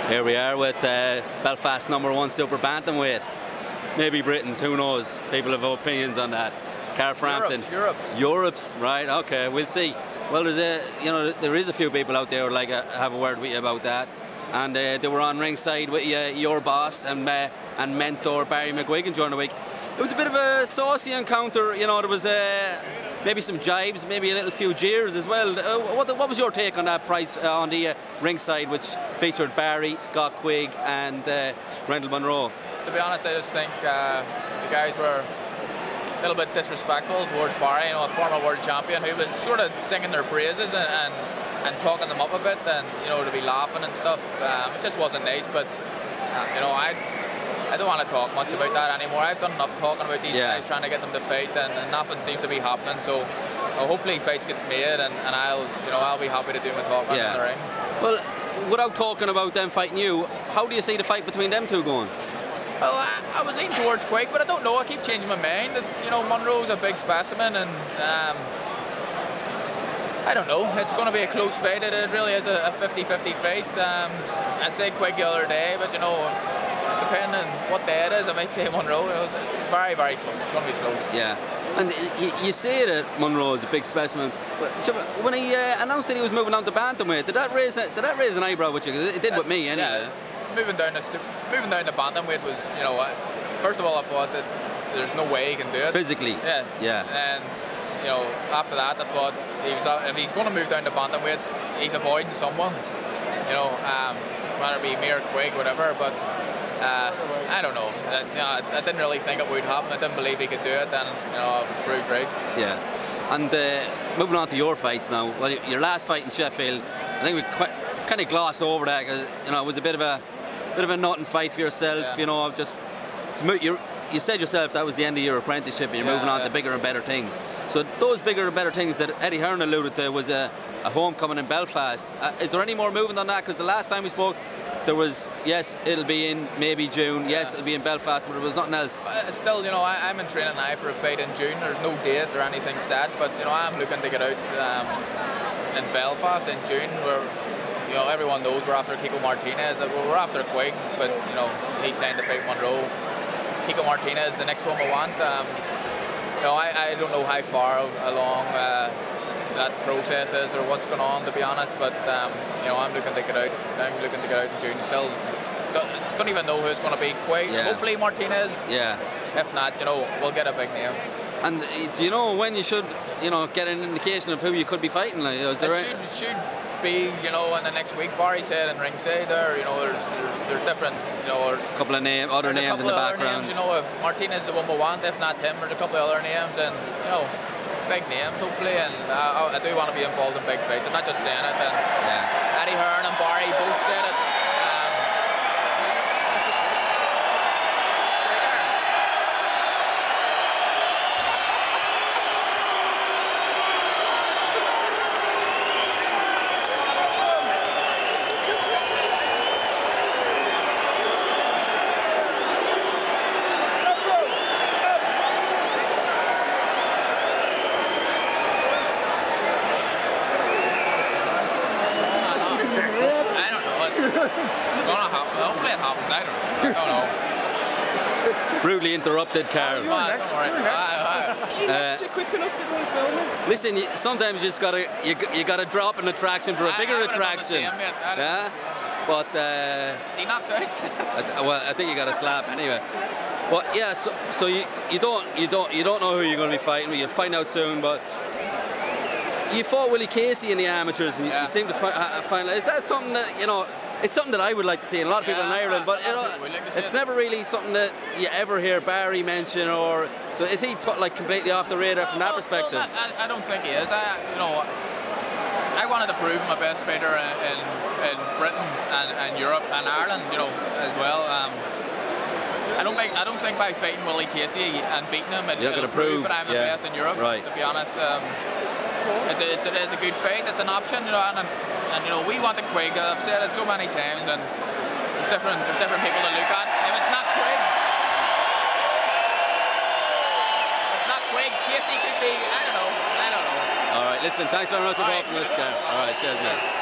Here we are with Belfast #1 super bantamweight. Maybe Britain's, who knows? People have opinions on that. Frampton. Europe's, right? Okay, we'll see. Well, there is a few people out there who'd like to have a word with you about that. And they were on ringside with your boss and mentor Barry McGuigan during the week. It was a bit of a saucy encounter. You know, there was maybe some jibes, maybe a little few jeers as well. What was your take on that price on the ringside, which featured Barry, Scott Quigg, and Rendall Munroe? To be honest, I just think the guys were a little bit disrespectful towards Barry, a former world champion, who was sort of singing their praises and talking them up a bit, and to be laughing and stuff. It just wasn't nice. But I don't want to talk much about that anymore. I've done enough talking about these guys, trying to get them to fight, and nothing seems to be happening. So hopefully fights gets made, and I'll be happy to do my talking in the ring. Well, without talking about them fighting you, how do you see the fight between them two going? Well, I was leaning towards Quigg, but I don't know. I keep changing my mind. Munroe's a big specimen, and I don't know. It's going to be a close fight. It really is a 50-50 fight. I said Quigg the other day, but depending on what day it is, I might say Munroe. It's very, very close. It's going to be close. Yeah, and you say that Munroe is a big specimen, but when he announced that he was moving on to bantamweight, did that raise an eyebrow with you? It did with me, anyway. Yeah. Moving down to bantamweight was, first of all, I thought that there's no way he can do it physically. Yeah. And after that, I thought if he's going to move down to bantamweight, he's avoiding someone. Whether it be me or Quigg, whatever. But I don't know. I didn't really think it would happen. I didn't believe he could do it, and I was proved right. Yeah. And moving on to your fights now. Well, your last fight in Sheffield, I think we kind of gloss over that because it was a bit of a nothing fight for yourself. Yeah. You said yourself that was the end of your apprenticeship, and you're moving on to bigger and better things. So those bigger and better things that Eddie Hearn alluded to was a homecoming in Belfast. Is there any more movement on that? Because the last time we spoke, there was, yes, it'll be in maybe June, yes, it'll be in Belfast, but there was nothing else. Still, I'm in training now for a fight in June. There's no date or anything set, but I'm looking to get out in Belfast in June, where everyone knows we're after Kiko Martinez. We're after Quigg, but he signed to fight Munroe. Kiko Martinez, the next one we want. I don't know how far along that process is or what's going on, to be honest. But I'm looking to get out. I'm looking to get out in June. Still, don't even know who's going to be Quigg. Yeah. Hopefully Martinez. Yeah. If not, we'll get a big name. And do you know when you should, get an indication of who you could be fighting? Like, it should be, in the next week. Barry said in ringside there, there's different, there's a couple of other names in the background. Names, if Martinez is the one we want, if not him, there's a couple of other names, and big names hopefully. And I do want to be involved in big fights. I'm not just saying it. And Eddie Hearn and Barry both said it. Hopefully it happens. I don't know. Rudely interrupted, Carl. You're next. Quick enough to go filming. Listen, sometimes you just gotta drop an attraction for a bigger attraction. Yeah, but he knocked out. Well, I think you got a slap anyway. But yeah, so you don't know who you're going to be fighting. You'll find out soon. But you fought Willie Casey in the amateurs, and you seem to find. Is that something that It's something that I would like to see in a lot of people in Ireland, but it's never really something that you ever hear Barry mention. Or so is he completely off the radar from that perspective? I don't think he is. I wanted to prove my best fighter in Britain and Europe and Ireland, as well. I don't think by fighting Willie Casey and beating him, it'll prove that I'm the best in Europe. Right. To be honest, it is a good fight. It's an option, and we want the Quigg. I've said it so many times, and there's different people to look at. If it's not Quigg, Casey could be. I don't know. All right, listen. Thanks very much for talking to us, Gary. All right, cheers, mate.